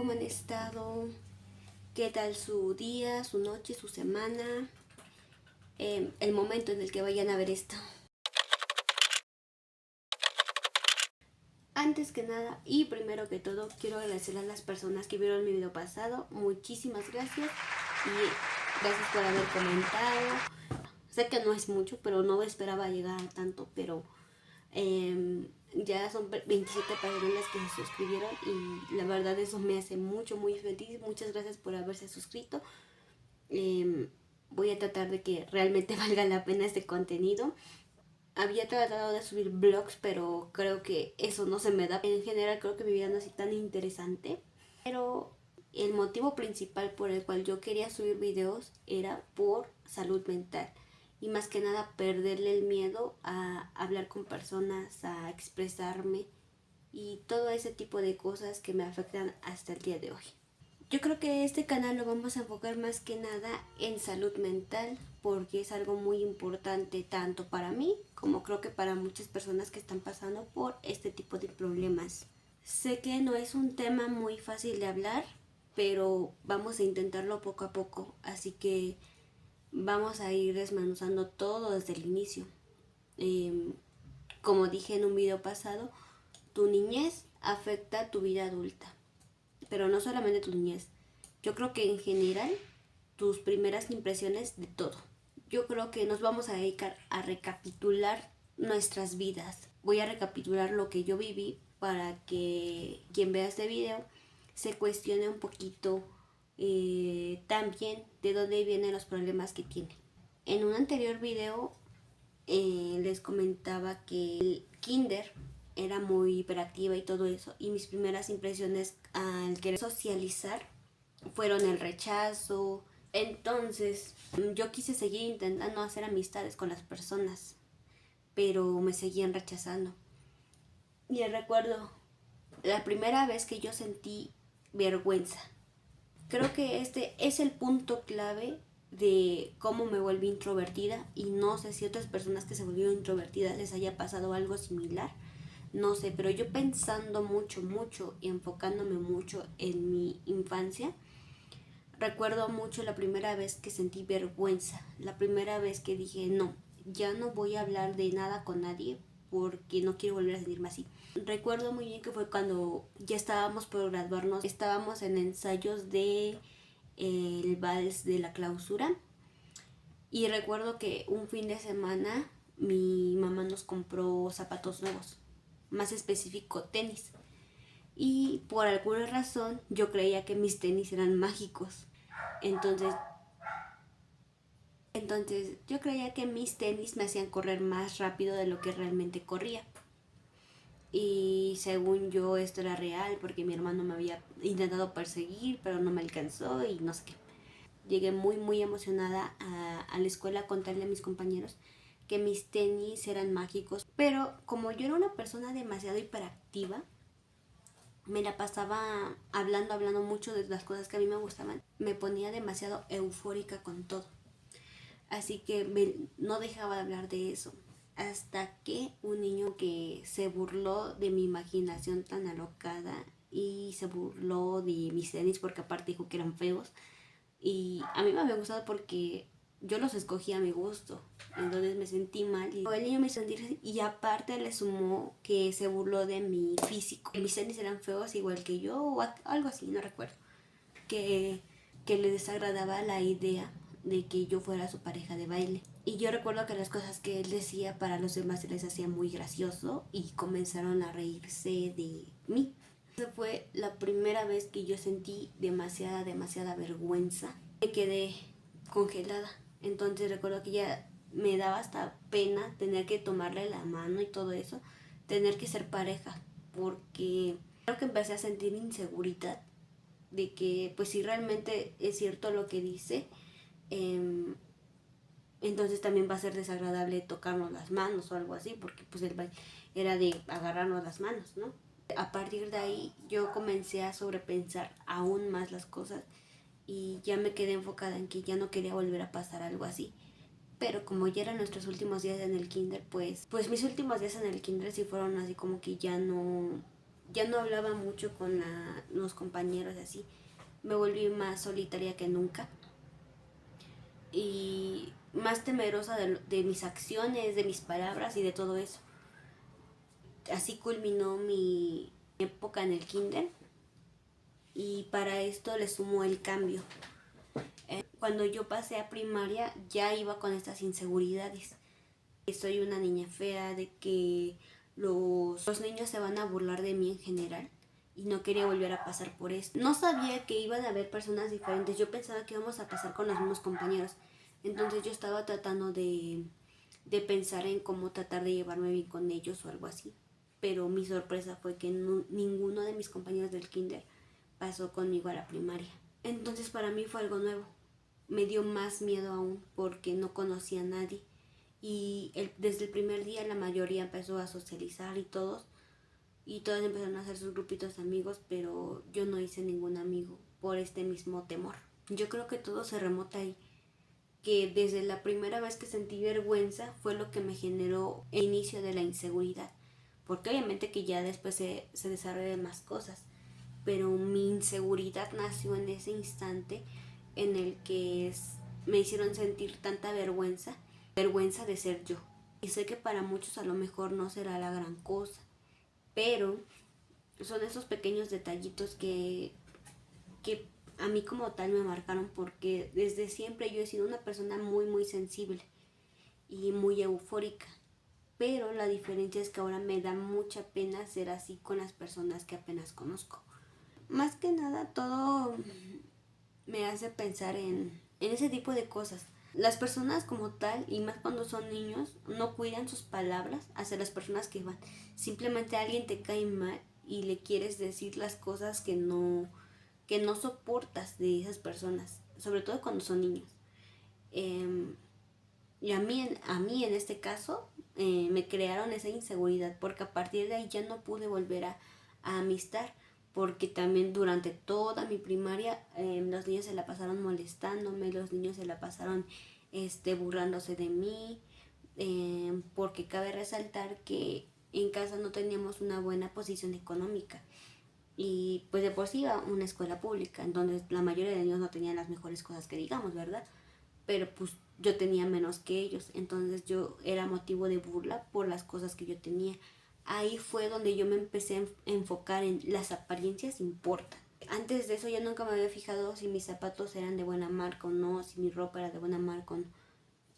¿Cómo han estado? ¿Qué tal su día, su noche, su semana? El momento en el que vayan a ver esto. Antes que nada y primero que todo, quiero agradecer a las personas que vieron mi video pasado. Muchísimas gracias y gracias por haber comentado. Sé que no es mucho, pero no esperaba llegar a tanto, pero ya son 27 personas que se suscribieron y la verdad eso me hace muy feliz. Muchas gracias por haberse suscrito. Voy a tratar de que realmente valga la pena este contenido. Había tratado de subir vlogs, pero creo que eso no se me da. En general creo que mi vida no es tan interesante. Pero el motivo principal por el cual yo quería subir videos era por salud mental. Y más que nada perderle el miedo a hablar con personas, a expresarme y todo ese tipo de cosas que me afectan hasta el día de hoy. Yo creo que este canal lo vamos a enfocar más que nada en salud mental porque es algo muy importante tanto para mí como creo que para muchas personas que están pasando por este tipo de problemas. Sé que no es un tema muy fácil de hablar, pero vamos a intentarlo poco a poco, así que vamos a ir desmenuzando todo desde el inicio. Como dije en un video pasado, tu niñez afecta tu vida adulta, pero no solamente tu niñez. Yo creo que en general tus primeras impresiones de todo. Yo creo que nos vamos a dedicar a recapitular nuestras vidas. Voy a recapitular lo que yo viví para que quien vea este video se cuestione un poquito también de dónde vienen los problemas que tiene. En un anterior video les comentaba que el kinder era muy hiperactiva y todo eso, y mis primeras impresiones al querer socializar fueron el rechazo. Entonces yo quise seguir intentando hacer amistades con las personas, pero me seguían rechazando. Y recuerdo la primera vez que yo sentí vergüenza. Creo que este es el punto clave de cómo me volví introvertida, y no sé si otras personas que se volvieron introvertidas les haya pasado algo similar. No sé, pero yo pensando mucho y enfocándome mucho en mi infancia, recuerdo mucho la primera vez que sentí vergüenza, la primera vez que dije no, ya no voy a hablar de nada con nadie porque no quiero volver a sentirme así. Recuerdo muy bien que fue cuando ya estábamos por graduarnos, estábamos en ensayos de el vals de la clausura, y recuerdo que un fin de semana mi mamá nos compró zapatos nuevos, más específico tenis, y por alguna razón yo creía que mis tenis eran mágicos. Entonces yo creía que mis tenis me hacían correr más rápido de lo que realmente corría. Y según yo esto era real porque mi hermano me había intentado perseguir, pero no me alcanzó y no sé qué. Llegué muy emocionada a la escuela a contarle a mis compañeros que mis tenis eran mágicos. Pero como yo era una persona demasiado hiperactiva, me la pasaba hablando mucho de las cosas que a mí me gustaban. Me ponía demasiado eufórica con todo. Así que no dejaba de hablar de eso. Hasta que un niño que se burló de mi imaginación tan alocada y se burló de mis tenis porque aparte dijo que eran feos. Y a mí me había gustado porque yo los escogí a mi gusto. Entonces me sentí mal. Y el niño me hizo sentir así. Y aparte le sumó que se burló de mi físico. Mis tenis eran feos igual que yo o algo así, no recuerdo. Que le desagradaba la idea de que yo fuera su pareja de baile. Y yo recuerdo que las cosas que él decía para los demás se les hacía muy gracioso y comenzaron a reírse de mí. Esa fue la primera vez que yo sentí demasiada vergüenza. Me quedé congelada. Entonces recuerdo que ya me daba hasta pena tener que tomarle la mano y todo eso, tener que ser pareja, porque creo que empecé a sentir inseguridad de que pues si realmente es cierto lo que dice, entonces también va a ser desagradable tocarnos las manos o algo así, porque pues el baile era de agarrarnos las manos, ¿no? A partir de ahí yo comencé a sobrepensar aún más las cosas y ya me quedé enfocada en que ya no quería volver a pasar algo así. Pero como ya eran nuestros últimos días en el kinder, pues mis últimos días en el kinder sí fueron así como que ya no ya no hablaba mucho con los compañeros y así. Me volví más solitaria que nunca y más temerosa de mis acciones, de mis palabras y de todo eso. Así culminó mi época en el kinder y para esto le sumó el cambio. Cuando yo pasé a primaria ya iba con estas inseguridades. Soy una niña fea, de que los niños se van a burlar de mí en general y no quería volver a pasar por esto. No sabía que iban a haber personas diferentes, yo pensaba que íbamos a pasar con los mismos compañeros. Entonces yo estaba tratando de pensar en cómo tratar de llevarme bien con ellos o algo así. Pero mi sorpresa fue que ninguno de mis compañeros del kinder pasó conmigo a la primaria. Entonces para mí fue algo nuevo. Me dio más miedo aún porque no conocía a nadie. Y desde el primer día la mayoría empezó a socializar y todos empezaron a hacer sus grupitos de amigos, pero yo no hice ningún amigo por este mismo temor. Yo creo que todo se remota ahí, que desde la primera vez que sentí vergüenza fue lo que me generó el inicio de la inseguridad, porque obviamente que ya después se desarrollan más cosas, pero mi inseguridad nació en ese instante en el que me hicieron sentir tanta vergüenza de ser yo. Y sé que para muchos a lo mejor no será la gran cosa, pero son esos pequeños detallitos que a mí como tal me marcaron, porque desde siempre yo he sido una persona muy muy sensible y muy eufórica, pero la diferencia es que ahora me da mucha pena ser así con las personas que apenas conozco. Más que nada todo me hace pensar en ese tipo de cosas. Las personas como tal, y más cuando son niños, no cuidan sus palabras hacia las personas que van. Simplemente alguien te cae mal y le quieres decir las cosas que no soportas de esas personas, sobre todo cuando son niños. Y a mí en este caso me crearon esa inseguridad, porque a partir de ahí ya no pude volver a amistar, porque también durante toda mi primaria los niños se la pasaron molestándome, los niños se la pasaron burlándose de mí, porque cabe resaltar que en casa no teníamos una buena posición económica y pues de por sí iba a una escuela pública, entonces la mayoría de niños no tenían las mejores cosas que digamos, ¿verdad? Pero pues yo tenía menos que ellos, entonces yo era motivo de burla por las cosas que yo tenía. Ahí fue donde yo me empecé a enfocar en las apariencias importan. Antes de eso yo nunca me había fijado si mis zapatos eran de buena marca o no, si mi ropa era de buena marca o no.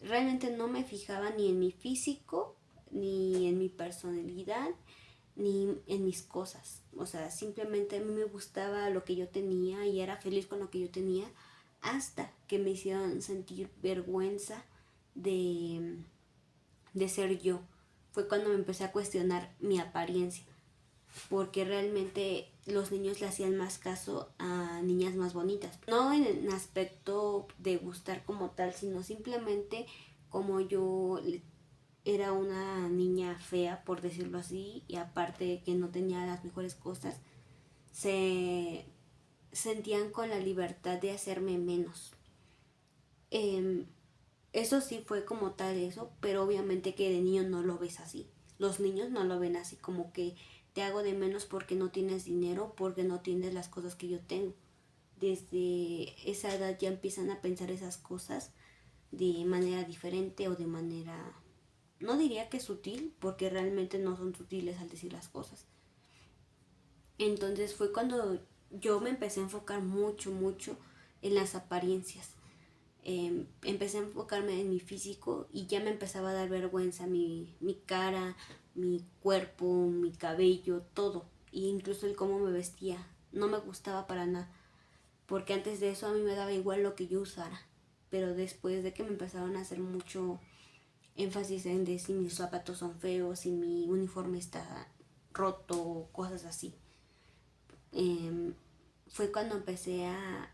Realmente no me fijaba ni en mi físico, ni en mi personalidad, ni en mis cosas. O sea, simplemente a mí me gustaba lo que yo tenía y era feliz con lo que yo tenía, hasta que me hicieron sentir vergüenza de, de ser yo. Fue cuando me empecé a cuestionar mi apariencia, porque realmente los niños le hacían más caso a niñas más bonitas. No en aspecto de gustar como tal, sino simplemente como yo era una niña fea, por decirlo así, y aparte de que no tenía las mejores cosas, se sentían con la libertad de hacerme menos. Eh, Eso sí fue como tal eso, pero obviamente que de niño no lo ves así. Los niños no lo ven así como que te hago de menos porque no tienes dinero, porque no tienes las cosas que yo tengo. Desde esa edad ya empiezan a pensar esas cosas de manera diferente o de manera, no diría que sutil, porque realmente no son sutiles al decir las cosas. Entonces fue cuando yo me empecé a enfocar mucho, mucho en las apariencias. Empecé a enfocarme en mi físico y ya me empezaba a dar vergüenza mi cara, mi cuerpo, mi cabello, todo. E incluso el cómo me vestía. No me gustaba para nada. Porque antes de eso a mí me daba igual lo que yo usara. Pero después de que me empezaron a hacer mucho énfasis en de si mis zapatos son feos, si mi uniforme está roto, cosas así, fue cuando empecé a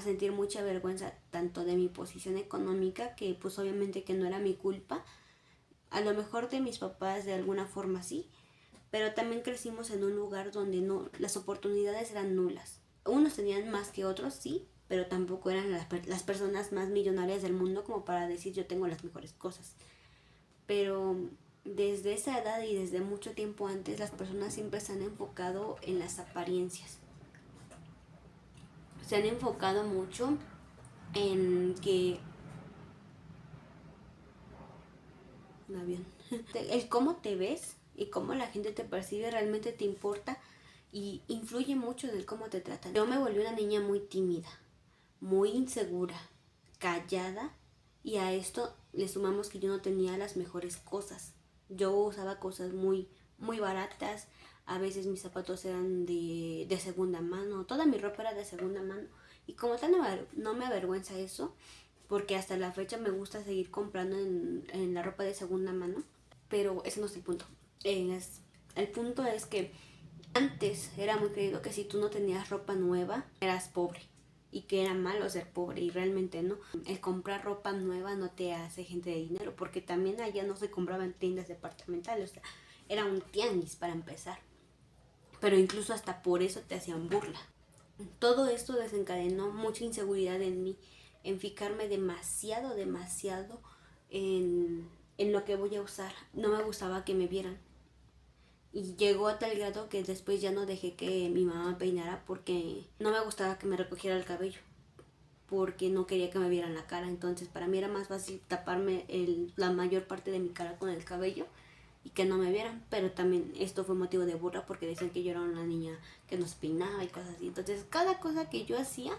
sentir mucha vergüenza tanto de mi posición económica, que pues obviamente que no era mi culpa, a lo mejor de mis papás de alguna forma sí, pero también crecimos en un lugar donde no, las oportunidades eran nulas. Unos tenían más que otros, sí, pero tampoco eran las personas más millonarias del mundo como para decir yo tengo las mejores cosas. Pero desde esa edad y desde mucho tiempo antes las personas siempre se han enfocado en las apariencias. Se han enfocado mucho en que un avión. El cómo te ves y cómo la gente te percibe realmente te importa y influye mucho en el cómo te tratan. Yo me volví una niña muy tímida, muy insegura, callada, y a esto le sumamos que yo no tenía las mejores cosas. Yo usaba cosas muy baratas, a veces mis zapatos eran de segunda mano, toda mi ropa era de segunda mano, y como tal no me avergüenza eso, porque hasta la fecha me gusta seguir comprando en la ropa de segunda mano, pero ese no es el punto. El punto es que antes era muy creído que si tú no tenías ropa nueva, eras pobre y que era malo ser pobre, y realmente no. El comprar ropa nueva no te hace gente de dinero, porque también allá no se compraba en tiendas departamentales, o sea, era un tianguis para empezar. Pero incluso hasta por eso te hacían burla. Todo esto desencadenó mucha inseguridad en mí, en fijarme demasiado en lo que voy a usar. No me gustaba que me vieran. Y llegó a tal grado que después ya no dejé que mi mamá me peinara porque no me gustaba que me recogiera el cabello, porque no quería que me vieran la cara. Entonces para mí era más fácil taparme la mayor parte de mi cara con el cabello y que no me vieran. Pero también esto fue motivo de burla porque decían que yo era una niña que no se peinaba y cosas así. Entonces cada cosa que yo hacía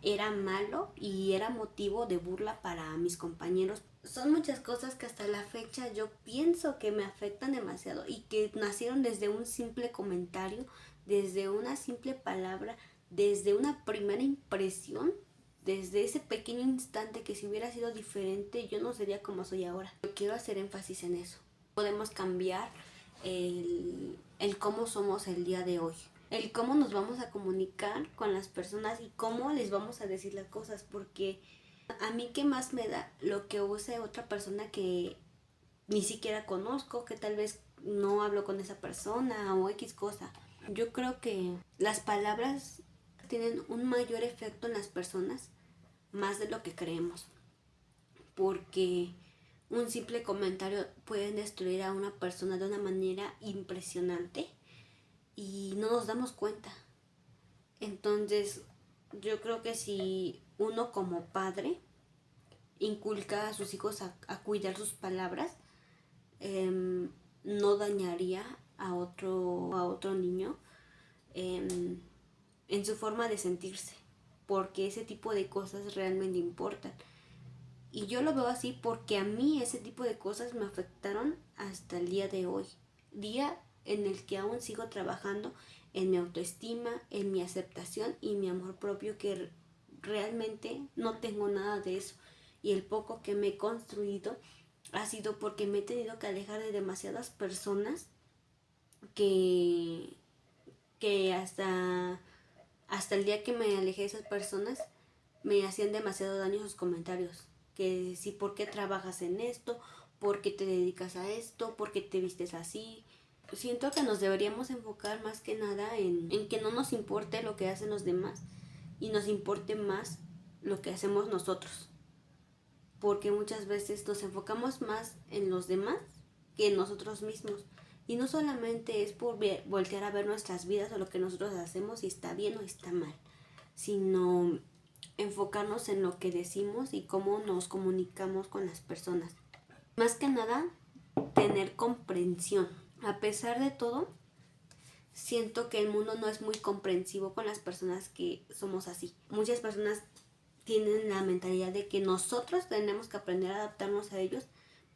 era malo y era motivo de burla para mis compañeros. Son muchas cosas que hasta la fecha yo pienso que me afectan demasiado y que nacieron desde un simple comentario, desde una simple palabra, desde una primera impresión, desde ese pequeño instante que si hubiera sido diferente yo no sería como soy ahora. Yo quiero hacer énfasis en eso. Podemos cambiar el cómo somos el día de hoy, el cómo nos vamos a comunicar con las personas y cómo les vamos a decir las cosas, porque a mí qué más me da lo que use otra persona que ni siquiera conozco, que tal vez no hablo con esa persona o X cosa. Yo creo que las palabras tienen un mayor efecto en las personas más de lo que creemos, porque un simple comentario puede destruir a una persona de una manera impresionante y no nos damos cuenta. Entonces, yo creo que si uno como padre inculca a sus hijos a cuidar sus palabras, no dañaría a otro niño en su forma de sentirse, porque ese tipo de cosas realmente importan. Y yo lo veo así porque a mí ese tipo de cosas me afectaron hasta el día de hoy. Día en el que aún sigo trabajando en mi autoestima, en mi aceptación y mi amor propio, que realmente no tengo nada de eso. Y el poco que me he construido ha sido porque me he tenido que alejar de demasiadas personas que, que hasta el día que me alejé de esas personas me hacían demasiado daño sus comentarios. Que si, ¿por qué trabajas en esto? ¿Por qué te dedicas a esto? ¿Por qué te vistes así? Siento que nos deberíamos enfocar más que nada en que no nos importe lo que hacen los demás y nos importe más lo que hacemos nosotros. Porque muchas veces nos enfocamos más en los demás que en nosotros mismos. Y no solamente es por voltear a ver nuestras vidas o lo que nosotros hacemos, si está bien o está mal, sino enfocarnos en lo que decimos y cómo nos comunicamos con las personas. Más que nada, tener comprensión. A pesar de todo, siento que el mundo no es muy comprensivo con las personas que somos así. Muchas personas tienen la mentalidad de que nosotros tenemos que aprender a adaptarnos a ellos,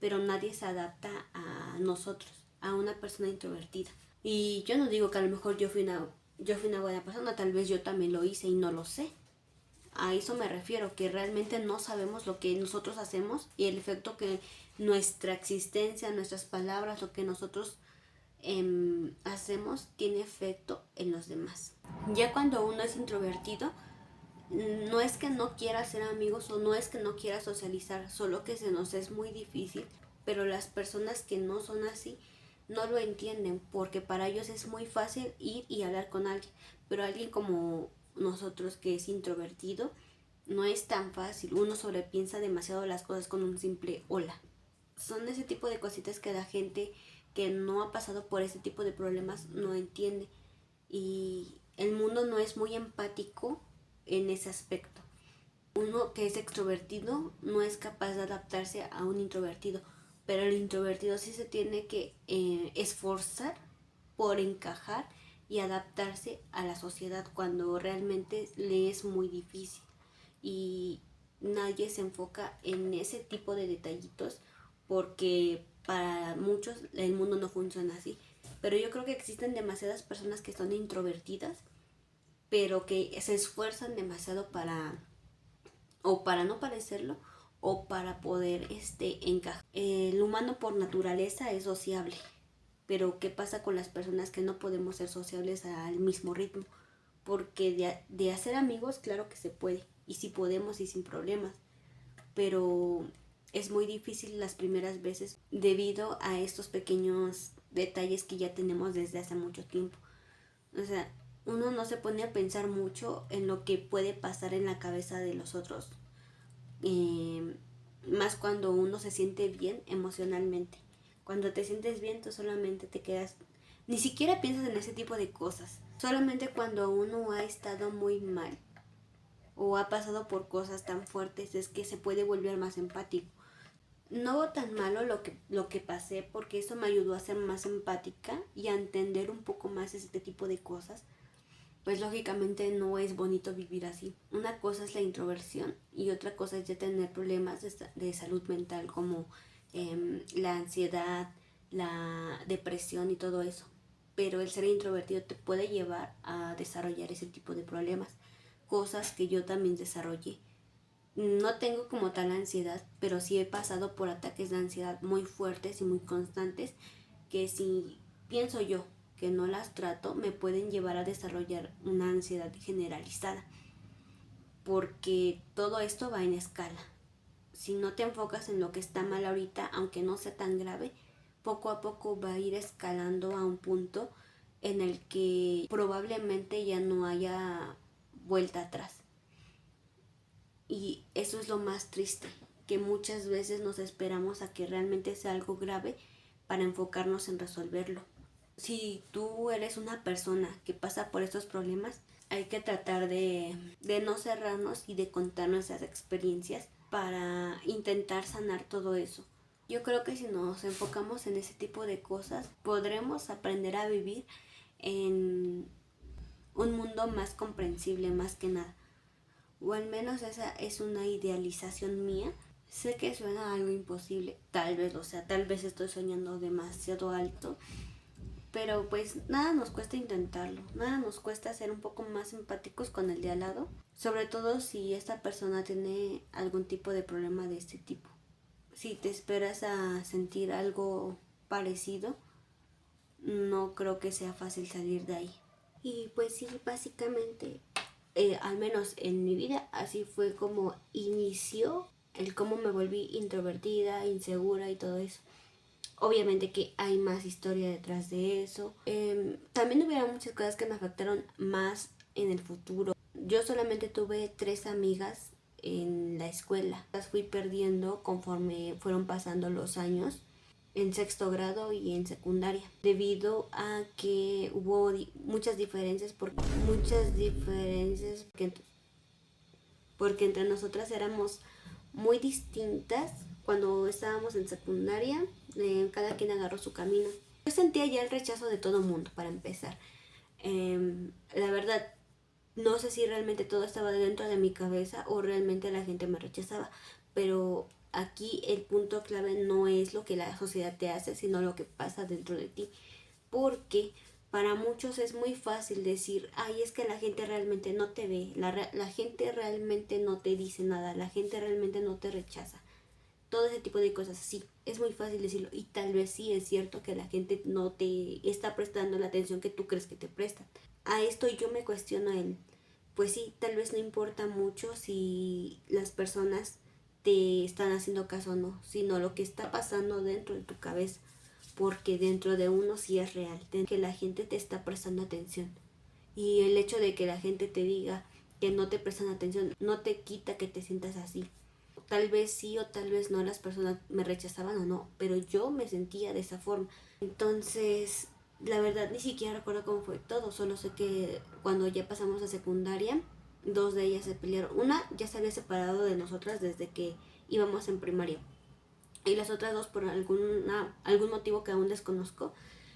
pero nadie se adapta a nosotros, a una persona introvertida. Y yo no digo que a lo mejor yo fui una buena persona, tal vez yo también lo hice y no lo sé. A eso me refiero, que realmente no sabemos lo que nosotros hacemos y el efecto que nuestra existencia, nuestras palabras, lo que nosotros hacemos tiene efecto en los demás. Ya cuando uno es introvertido, no es que no quiera hacer amigos o no es que no quiera socializar, solo que se nos es muy difícil, pero las personas que no son así no lo entienden, porque para ellos es muy fácil ir y hablar con alguien, pero alguien como nosotros que es introvertido no es tan fácil. Uno sobrepiensa demasiado las cosas con un simple hola. Son ese tipo de cositas que la gente que no ha pasado por ese tipo de problemas no entiende. Y el mundo no es muy empático en ese aspecto. Uno que es extrovertido no es capaz de adaptarse a un introvertido, pero el introvertido sí se tiene que esforzar por encajar y adaptarse a la sociedad cuando realmente le es muy difícil. Y nadie se enfoca en ese tipo de detallitos porque para muchos el mundo no funciona así. Pero yo creo que existen demasiadas personas que son introvertidas, pero que se esfuerzan demasiado para no parecerlo, o para poder encajar. El humano por naturaleza es sociable, pero ¿qué pasa con las personas que no podemos ser sociables al mismo ritmo? Porque de hacer amigos, claro que se puede, y sí podemos y sin problemas, pero es muy difícil las primeras veces debido a estos pequeños detalles que ya tenemos desde hace mucho tiempo. O sea, uno no se pone a pensar mucho en lo que puede pasar en la cabeza de los otros, eh, más cuando uno se siente bien emocionalmente. Cuando te sientes bien, tú solamente te quedas, ni siquiera piensas en ese tipo de cosas. Solamente cuando uno ha estado muy mal o ha pasado por cosas tan fuertes es que se puede volver más empático. No tan malo lo que pasé, porque eso me ayudó a ser más empática y a entender un poco más este tipo de cosas. Pues lógicamente no es bonito vivir así. Una cosa es la introversión y otra cosa es ya tener problemas de salud mental como la ansiedad, la depresión y todo eso. Pero el ser introvertido te puede llevar a desarrollar ese tipo de problemas, cosas que yo también desarrollé. No tengo como tal ansiedad, pero sí he pasado por ataques de ansiedad muy fuertes y muy constantes que si pienso yo que no las trato me pueden llevar a desarrollar una ansiedad generalizada, porque todo esto va en escala. Si no te enfocas en lo que está mal ahorita, aunque no sea tan grave, poco a poco va a ir escalando a un punto en el que probablemente ya no haya vuelta atrás. Y eso es lo más triste, que muchas veces nos esperamos a que realmente sea algo grave para enfocarnos en resolverlo. Si tú eres una persona que pasa por estos problemas, hay que tratar de no cerrarnos y de contar nuestras experiencias para intentar sanar todo eso. Yo creo que si nos enfocamos en ese tipo de cosas, podremos aprender a vivir en un mundo más comprensible más que nada. O al menos esa es una idealización mía. Sé que suena algo imposible, tal vez lo sea, tal vez estoy soñando demasiado alto, pero pues nada nos cuesta intentarlo, nada nos cuesta ser un poco más empáticos con el de al lado, sobre todo si esta persona tiene algún tipo de problema de este tipo. Si te esperas a sentir algo parecido, no creo que sea fácil salir de ahí. Y pues sí, básicamente, al menos en mi vida, así fue como inició el cómo me volví introvertida, insegura y todo eso. Obviamente que hay más historia detrás de eso. También hubieron muchas cosas que me afectaron más en el futuro. Yo solamente tuve 3 amigas en la escuela. Las fui perdiendo conforme fueron pasando los años en sexto grado y en secundaria, debido a que hubo muchas diferencias, porque entre nosotras éramos muy distintas. Cuando estábamos en secundaria, cada quien agarró su camino. Yo sentía ya el rechazo de todo mundo, para empezar. La verdad, no sé si realmente todo estaba dentro de mi cabeza o realmente la gente me rechazaba, pero aquí el punto clave no es lo que la sociedad te hace, sino lo que pasa dentro de ti. Porque para muchos es muy fácil decir, ay, es que la gente realmente no te ve, la gente realmente no te dice nada, la gente realmente no te rechaza. Todo ese tipo de cosas, sí, es muy fácil decirlo, y tal vez sí es cierto que la gente no te está prestando la atención que tú crees que te prestan. A esto yo me cuestiono pues sí, tal vez no importa mucho si las personas te están haciendo caso o no, sino lo que está pasando dentro de tu cabeza, porque dentro de uno sí es real, que la gente te está prestando atención. Y el hecho de que la gente te diga que no te prestan atención no te quita que te sientas así. Tal vez sí o tal vez no las personas me rechazaban o no, pero yo me sentía de esa forma. Entonces, la verdad ni siquiera recuerdo cómo fue todo, solo sé que cuando ya pasamos a secundaria, dos de ellas se pelearon. Una ya se había separado de nosotras desde que íbamos en primaria. Y las otras dos, por algún motivo que aún desconozco,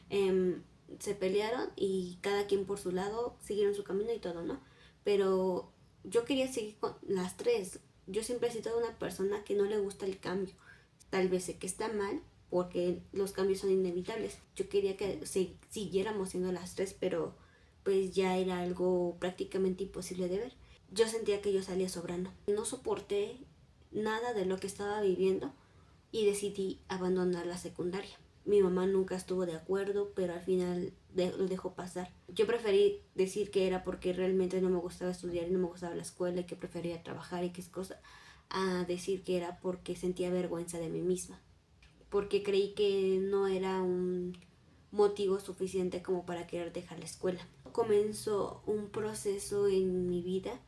em, se pelearon y cada quien por su lado siguieron su camino y todo, ¿no? Pero yo quería seguir con las tres. Yo siempre he sido una persona que no le gusta el cambio. Tal vez sé que está mal porque los cambios son inevitables. Yo quería que siguiéramos siendo las tres, pero pues ya era algo prácticamente imposible de ver. Yo sentía que yo salía sobrando. No soporté nada de lo que estaba viviendo y decidí abandonar la secundaria. Mi mamá nunca estuvo de acuerdo, pero al final lo dejó pasar. Yo preferí decir que era porque realmente no me gustaba estudiar y no me gustaba la escuela y que prefería trabajar y que es cosa, a decir que era porque sentía vergüenza de mí misma, porque creí que no era un motivo suficiente como para querer dejar la escuela. Comenzó un proceso en mi vida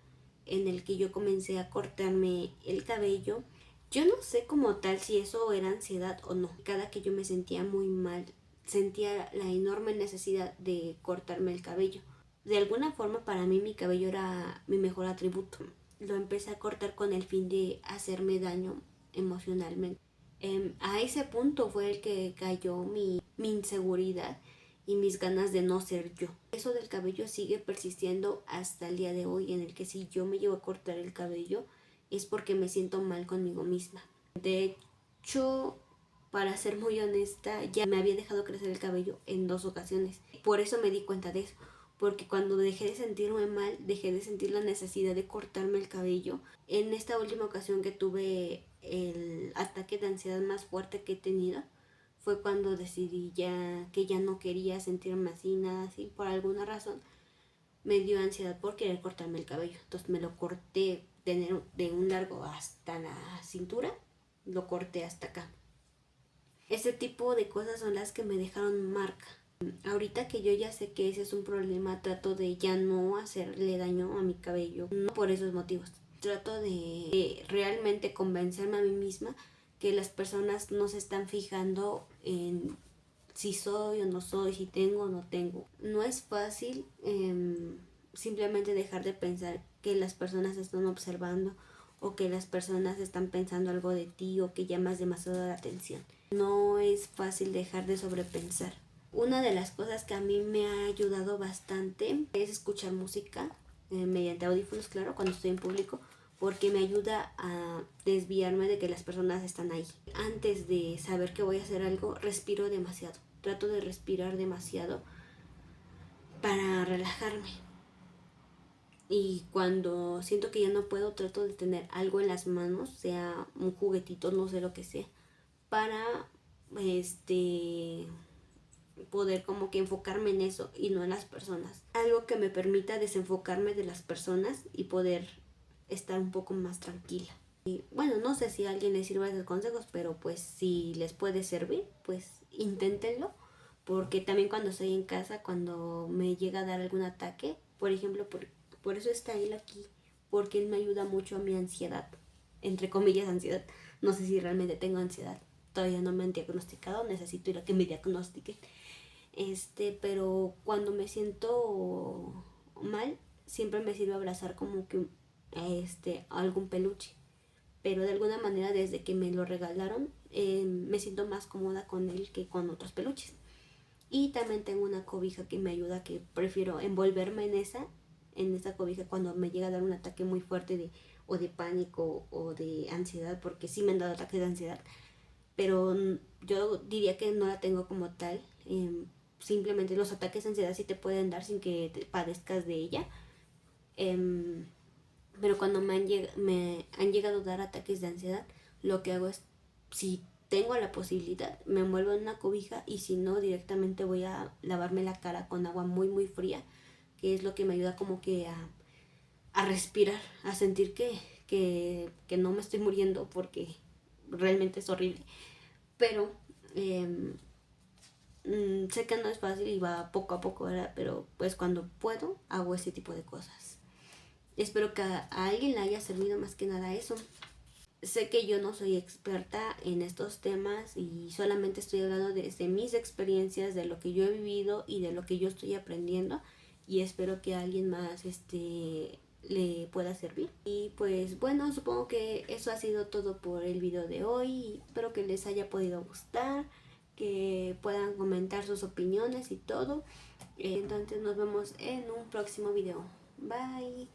en el que yo comencé a cortarme el cabello. Yo no sé como tal si eso era ansiedad o no. Cada que yo me sentía muy mal, sentía la enorme necesidad de cortarme el cabello. De alguna forma para mí mi cabello era mi mejor atributo. Lo empecé a cortar con el fin de hacerme daño emocionalmente. A ese punto fue el que cayó mi inseguridad y mis ganas de no ser yo. Eso del cabello sigue persistiendo hasta el día de hoy, en el que si yo me llevo a cortar el cabello es porque me siento mal conmigo misma. De hecho, para ser muy honesta, ya me había dejado crecer el cabello en 2 ocasiones. Por eso me di cuenta de eso, porque cuando dejé de sentirme mal, dejé de sentir la necesidad de cortarme el cabello. En esta última ocasión que tuve el ataque de ansiedad más fuerte que he tenido, fue cuando decidí ya que ya no quería sentirme así, nada así, por alguna razón me dio ansiedad por querer cortarme el cabello. Entonces me lo corté de un largo hasta la cintura, lo corté hasta acá. Este tipo de cosas son las que me dejaron marca. Ahorita que yo ya sé que ese es un problema, trato de ya no hacerle daño a mi cabello, no por esos motivos. Trato de realmente convencerme a mí misma que las personas no se están fijando en si soy o no soy, si tengo o no tengo. No es fácil simplemente dejar de pensar que las personas están observando o que las personas están pensando algo de ti o que llamas demasiado la atención. No es fácil dejar de sobrepensar. Una de las cosas que a mí me ha ayudado bastante es escuchar música mediante audífonos, claro, cuando estoy en público, porque me ayuda a desviarme de que las personas están ahí. Antes de saber que voy a hacer algo, respiro demasiado. Trato de respirar demasiado para relajarme. Y cuando siento que ya no puedo, trato de tener algo en las manos, sea un juguetito, no sé lo que sea, para poder como que enfocarme en eso y no en las personas. Algo que me permita desenfocarme de las personas y poder estar un poco más tranquila. Y bueno, no sé si a alguien le sirva esos consejos, pero pues si les puede servir, pues inténtenlo. Porque también cuando estoy en casa, cuando me llega a dar algún ataque, por ejemplo, por eso está él aquí, porque él me ayuda mucho a mi ansiedad, entre comillas ansiedad. No sé si realmente tengo ansiedad, todavía no me han diagnosticado, necesito ir a que me diagnostiquen. Pero cuando me siento mal, siempre me sirve abrazar como que algún peluche. Pero de alguna manera desde que me lo regalaron me siento más cómoda con él que con otros peluches. Y también tengo una cobija que me ayuda, que prefiero envolverme en esa cobija cuando me llega a dar un ataque muy fuerte o de pánico o de ansiedad, porque sí me han dado ataques de ansiedad, pero yo diría que no la tengo como tal. Simplemente los ataques de ansiedad sí te pueden dar sin que te padezcas de ella. Pero cuando me han llegado a dar ataques de ansiedad, lo que hago es, si tengo la posibilidad, me envuelvo en una cobija y si no, directamente voy a lavarme la cara con agua muy muy fría, que es lo que me ayuda como que a respirar, a sentir que no me estoy muriendo, porque realmente es horrible. Pero sé que no es fácil y va poco a poco, ¿verdad? Pero pues cuando puedo hago ese tipo de cosas. Espero que a alguien le haya servido más que nada eso. sé que yo no soy experta en estos temas y solamente estoy hablando desde mis experiencias, de lo que yo he vivido y de lo que yo estoy aprendiendo, y espero que a alguien más le pueda servir. Y pues bueno, supongo que eso ha sido todo por el video de hoy. Espero que les haya podido gustar, que puedan comentar sus opiniones y todo. Entonces nos vemos en un próximo video. Bye.